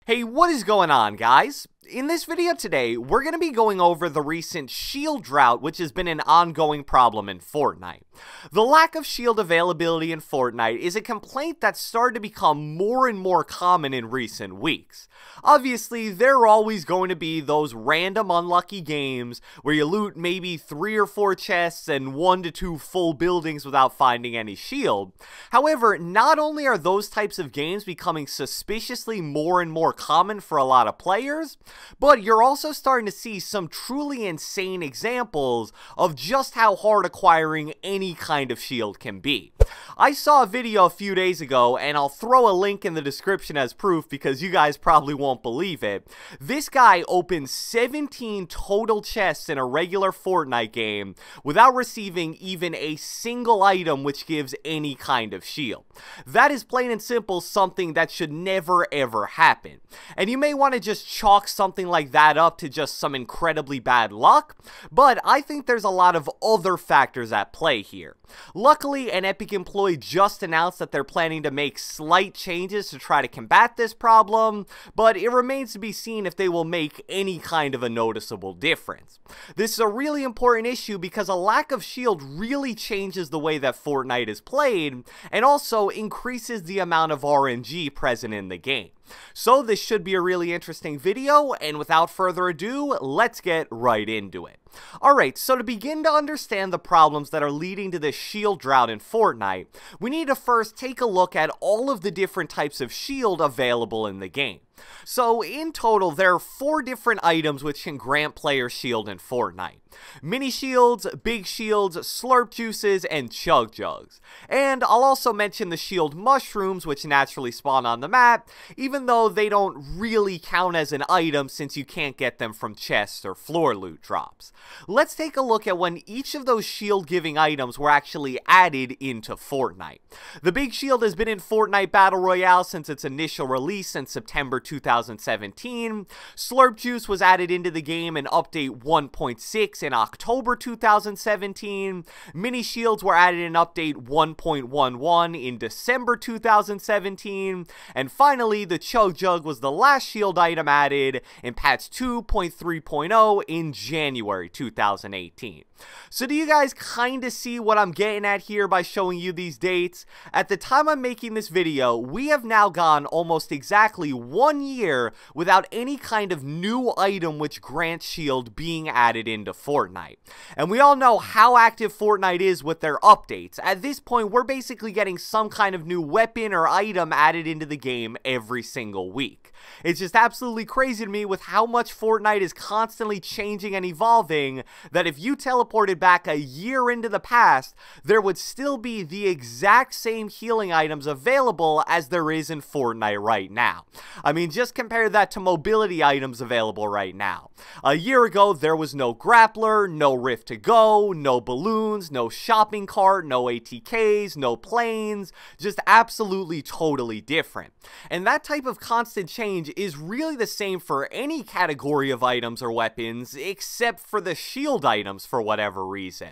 Hey, what is going on, guys? In this video today, we're going to be going over the recent shield drought, which has been an ongoing problem in Fortnite. The lack of shield availability in Fortnite is a complaint that's started to become more and more common in recent weeks. Obviously, there are always going to be those random unlucky games where you loot maybe 3 or 4 chests and 1 to 2 full buildings without finding any shield. However, not only are those types of games becoming suspiciously more and more common for a lot of players, but you're also starting to see some truly insane examples of just how hard acquiring any kind of shield can be. I saw a video a few days ago, and I'll throw a link in the description as proof because you guys probably won't believe it. This guy opened 17 total chests in a regular Fortnite game without receiving even a single item which gives any kind of shield. That is plain and simple something that should never ever happen. And you may want to just chalk something like that up to just some incredibly bad luck, but I think there's a lot of other factors at play here. Luckily, an Epic employee just announced that they're planning to make slight changes to try to combat this problem, but it remains to be seen if they will make any kind of a noticeable difference. This is a really important issue because a lack of shield really changes the way that Fortnite is played, and also increases the amount of RNG present in the game. So this should be a really interesting video, and without further ado, let's get right into it. Alright, so to begin to understand the problems that are leading to this shield drought in Fortnite, we need to first take a look at all of the different types of shield available in the game. So in total, there are 4 different items which can grant players shield in Fortnite. Mini shields, big shields, slurp juices, and chug jugs. And I'll also mention the shield mushrooms which naturally spawn on the map, even though they don't really count as an item since you can't get them from chests or floor loot drops. Let's take a look at when each of those shield giving items were actually added into Fortnite. The big shield has been in Fortnite Battle Royale since its initial release in September 2017. Slurp juice was added into the game in update 1.6 in October 2017. Mini shields were added in update 1.11 in December 2017. And finally, the chug jug was the last shield item added in patch 2.3.0 in January 2018. So do you guys kinda see what I'm getting at here by showing you these dates? At the time I'm making this video, we have now gone almost exactly 1 year without any kind of new item which grants shield being added into Fortnite. And we all know how active Fortnite is with their updates. At this point, we're basically getting some kind of new weapon or item added into the game every single week. It's just absolutely crazy to me with how much Fortnite is constantly changing and evolving that if you teleported back a year into the past, there would still be the exact same healing items available as there is in Fortnite right now. I mean, just compare that to mobility items available right now. A year ago, there was no grappler, no rift to go, no balloons, no shopping cart, no ATKs, no planes, just absolutely totally different. And that type of constant change is really the same for any category of items or weapons except for the shield items for whatever reason.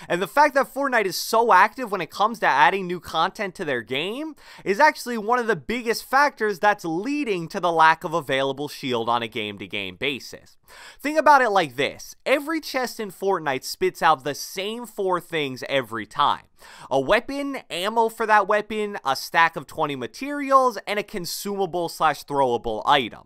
And the fact that Fortnite is so active when it comes to adding new content to their game is actually one of the biggest factors that's leading to the lack of available shield on a game-to-game basis. Think about it like this: every chest in Fortnite spits out the same 4 things every time. A weapon, ammo for that weapon, a stack of 20 materials, and a consumable slash throwable item.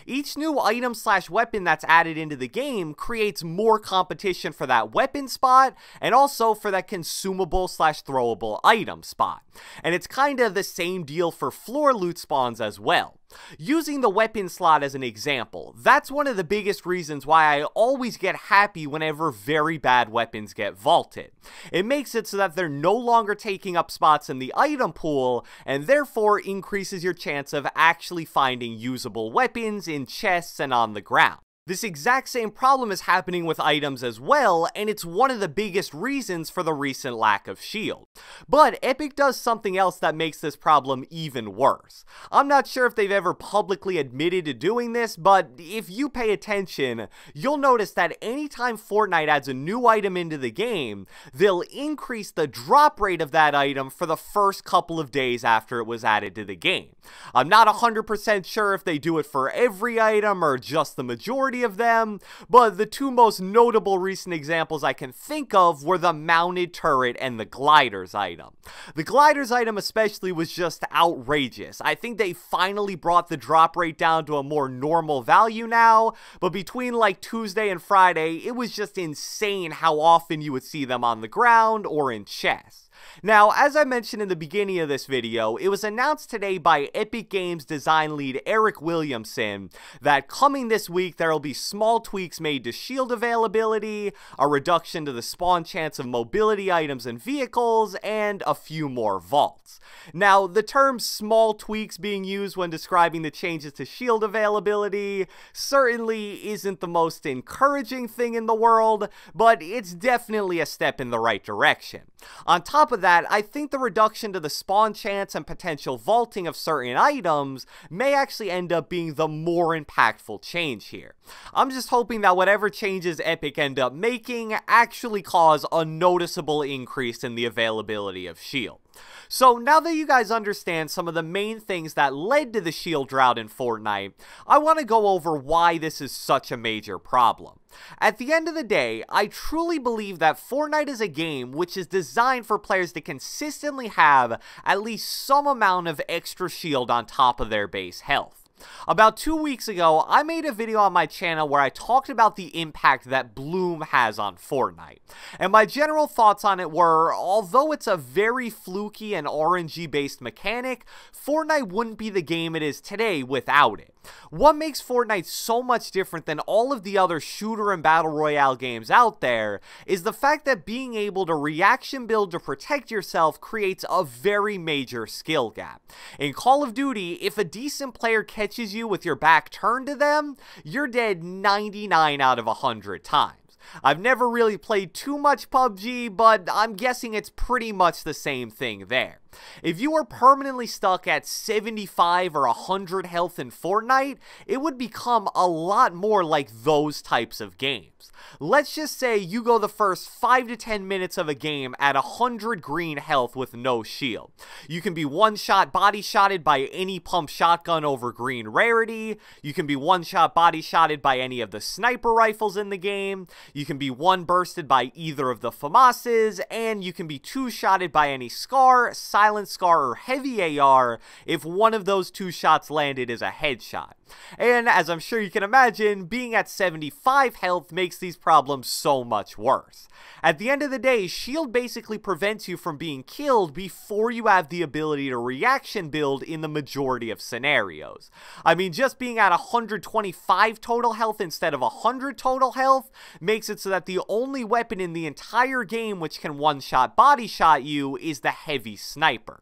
Each new item slash weapon that's added into the game creates more competition for that weapon spot and also for that consumable slash throwable item spot. And it's kinda the same deal for floor loot spawns as well. Using the weapon slot as an example, that's one of the biggest reasons why I always get happy whenever very bad weapons get vaulted. It makes it so that they're no longer taking up spots in the item pool, and therefore increases your chance of actually finding usable weapons in chests and on the ground. This exact same problem is happening with items as well, and it's one of the biggest reasons for the recent lack of shield. But Epic does something else that makes this problem even worse. I'm not sure if they've ever publicly admitted to doing this, but if you pay attention, you'll notice that anytime Fortnite adds a new item into the game, they'll increase the drop rate of that item for the first couple of days after it was added to the game. I'm not 100% sure if they do it for every item or just the majority of them, but the two most notable recent examples I can think of were the mounted turret and the gliders item. The gliders item especially was just outrageous. I think they finally brought the drop rate down to a more normal value now, but between like Tuesday and Friday, it was just insane how often you would see them on the ground or in chests. Now, as I mentioned in the beginning of this video, it was announced today by Epic Games design lead Eric Williamson that coming this week there will be small tweaks made to shield availability, a reduction to the spawn chance of mobility items and vehicles, and a few more vaults. Now, the term small tweaks being used when describing the changes to shield availability certainly isn't the most encouraging thing in the world, but it's definitely a step in the right direction. On top of that, I think the reduction to the spawn chance and potential vaulting of certain items may actually end up being the more impactful change here. I'm just hoping that whatever changes Epic end up making actually cause a noticeable increase in the availability of shield. So now that you guys understand some of the main things that led to the shield drought in Fortnite, I want to go over why this is such a major problem. At the end of the day, I truly believe that Fortnite is a game which is designed for players to consistently have at least some amount of extra shield on top of their base health. About 2 weeks ago, I made a video on my channel where I talked about the impact that Bloom has on Fortnite. And my general thoughts on it were, although it's a very fluky and RNG based mechanic, Fortnite wouldn't be the game it is today without it. What makes Fortnite so much different than all of the other shooter and battle royale games out there is the fact that being able to reaction build to protect yourself creates a very major skill gap. In Call of Duty, if a decent player catches you with your back turned to them, you're dead 99 out of 100 times. I've never really played too much PUBG, but I'm guessing it's pretty much the same thing there. If you were permanently stuck at 75 or 100 health in Fortnite, it would become a lot more like those types of games. Let's just say you go the first 5 to 10 minutes of a game at 100 green health with no shield. You can be one-shot body-shotted by any pump shotgun over green rarity. You can be one-shot body-shotted by any of the sniper rifles in the game. You can be one-bursted by either of the FAMASs, and you can be two-shotted by any SCAR, Silent SCAR, or Heavy AR if one of those two shots landed as a headshot. And as I'm sure you can imagine, being at 75 health makes these problems so much worse. At the end of the day, shield basically prevents you from being killed before you have the ability to reaction build in the majority of scenarios. I mean, just being at 125 total health instead of 100 total health makes it so that the only weapon in the entire game which can one-shot body shot you is the heavy sniper.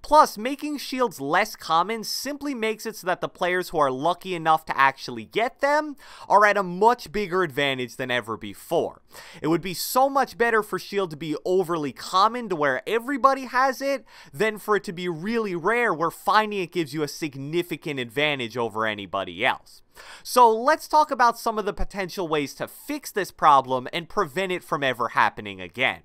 Plus, making shields less common simply makes it so that the players who are lucky enough to actually get them are at a much bigger advantage than ever before. It would be so much better for shield to be overly common to where everybody has it than for it to be really rare where finding it gives you a significant advantage over anybody else. So let's talk about some of the potential ways to fix this problem and prevent it from ever happening again.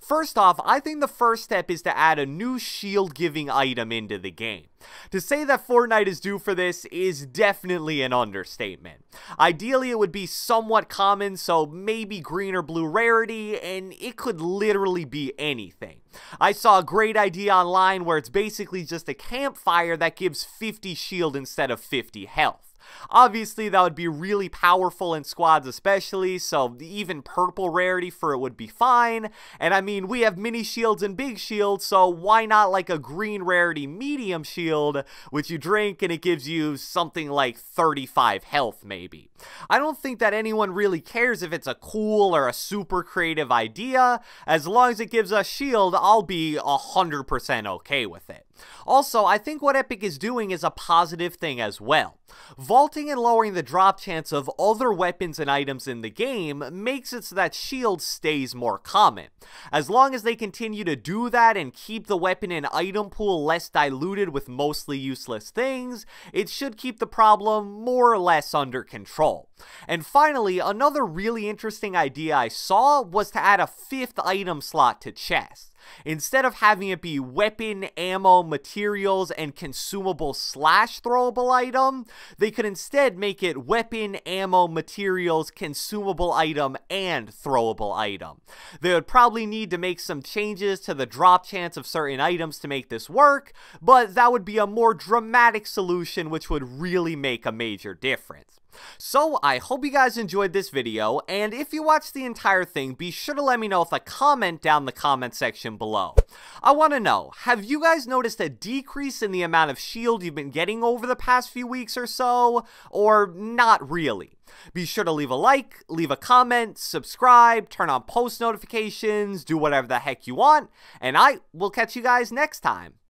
First off, I think the first step is to add a new shield giving item into the game. To say that Fortnite is due for this is definitely an understatement. Ideally it would be somewhat common, so maybe green or blue rarity, and it could literally be anything. I saw a great idea online where it's basically just a campfire that gives 50 shield instead of 50 health. Obviously that would be really powerful in squads especially, so even purple rarity for it would be fine. And I mean, we have mini shields and big shields, so why not like a green rarity medium shield which you drink and it gives you something like 35 health maybe. I don't think that anyone really cares if it's a cool or a super creative idea. As long as it gives us shield, I'll be 100% okay with it. Also, I think what Epic is doing is a positive thing as well. Vaulting and lowering the drop chance of other weapons and items in the game makes it so that shield stays more common. As long as they continue to do that and keep the weapon and item pool less diluted with mostly useless things, it should keep the problem more or less under control. And finally, another really interesting idea I saw was to add a 5th item slot to chests. Instead of having it be weapon, ammo, materials, and consumable / throwable item, they could instead make it weapon, ammo, materials, consumable item, and throwable item. They would probably need to make some changes to the drop chance of certain items to make this work, but that would be a more dramatic solution which would really make a major difference. So, I hope you guys enjoyed this video, and if you watched the entire thing, be sure to let me know with a comment down in the comment section below. I want to know, have you guys noticed a decrease in the amount of shield you've been getting over the past few weeks or so, or not really? Be sure to leave a like, leave a comment, subscribe, turn on post notifications, do whatever the heck you want, and I will catch you guys next time.